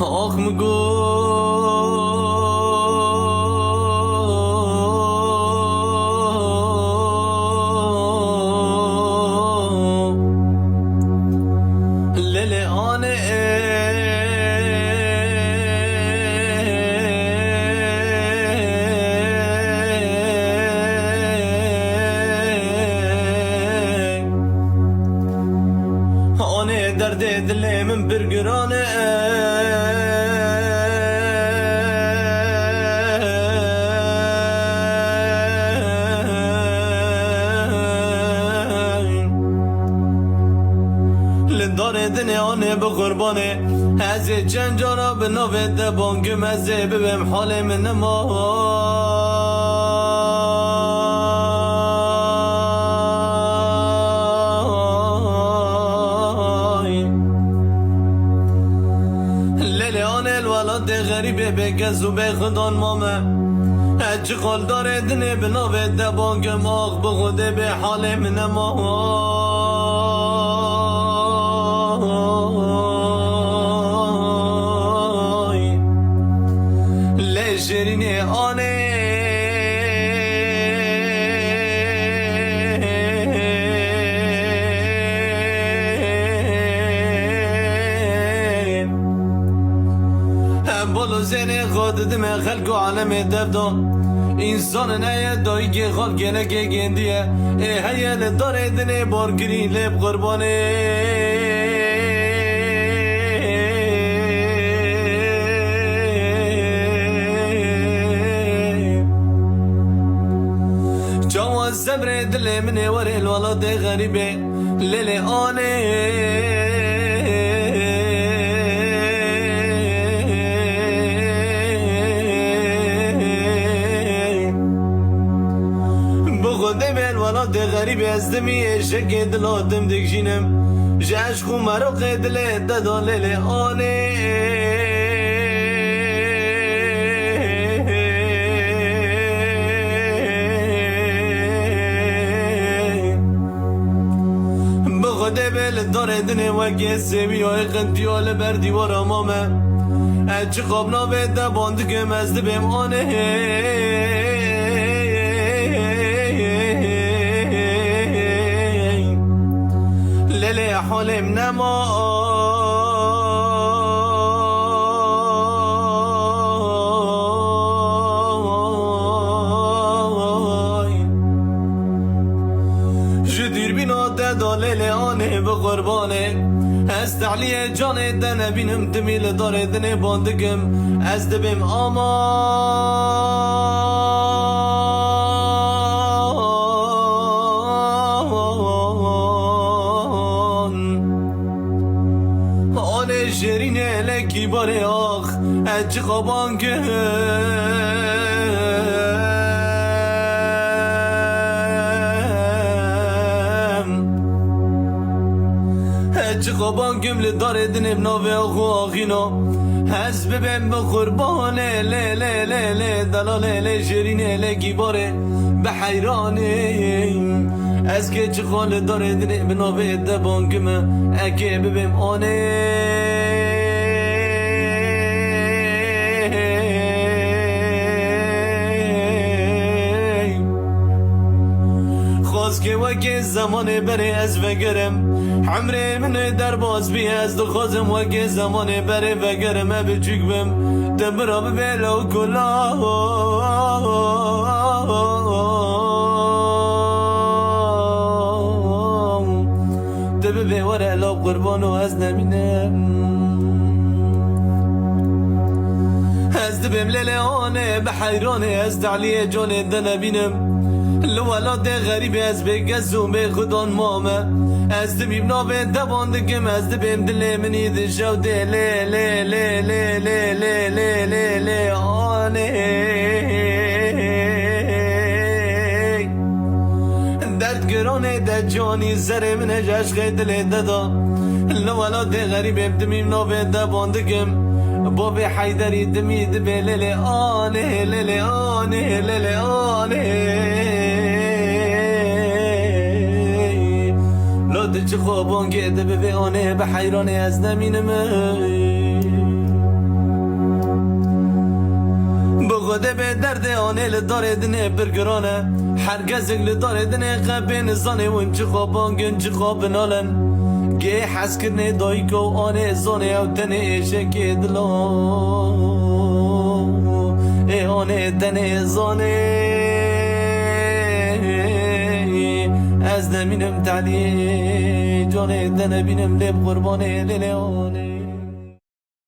آخ مگو لله آنه آنه درد دل من برگرانه لدار دنیانه به قربانه از چند جارا به نوه دبانگم از ببم حال من الولاد غریبه به گز و به خدان مامه هج قال داره دنه به نوه دبانگم آغ بغده به حال من لشرینه آنه بولو زینه خود دم خلق و عالم دفدان انسان نه دایی که خال گله که گندیه هیل داره دنه بارگری لب قربانه جواز زبر دل من ور الولاد غریبه لیل آنه خودم الولاد غریب از دمی شک دلادم دکشینم جاش خو مرا قدل ددال آنه بخوده بل داره دنه وگه سوی های قنتیال بر دیوار امامه اچه خوابنا به دباندگم از دبم آنه لله حالم نما جدیر بینا دادا لیله آنه به قربانه از تعلیه جانه دنه بینم تمیل داره دنه باندگم از دبم شیرینه لکی باره آخ اچه خوابان که اچه خوابان کم لداره دنم ناوه آخو آخینا هز ببین به قربانه لی لی لی لی دلاله لی شیرینه لکی باره به حیرانه از که چه خاله داره دنه به ناوه دبان کمه اگه ببین آنه خواست که وگه زمان بره از وگرم عمره من در باز بی از دخوازم وگه زمان بره وگرم بچک بم دبرا ببیلو کلا دبه بیوار علاب قربانو از نمینم از دبم لیلانه بحیرانه از تعلیه جان دنبینم الولاد غریب از بگزم به خدان مامه از دبیم ناوه دباندگم از دبیم دل منی دشو دل لی لی لی لی لی لی لی لی آنه درد گرانه در جانی زر من جشق دل دادا الولاد غریب دمیم ناوه دباندگم باب حیدری دمی دبه لیلی آنه لیلی آنه لیلی آنه چه خوابان گده به آنه به حیرانه از نمینم خود به درد آنه لدار دنه برگرانه هرگزک لدار دنه قبین زانه و انچه خوابان گنچه خواب نالن گه حس کرنه دایی که آنه زانه او تنه ایشه که دلا ای آنه تنه زانه از دمینم تعلی جانه دنه بینم لب قربانه لیلی آنه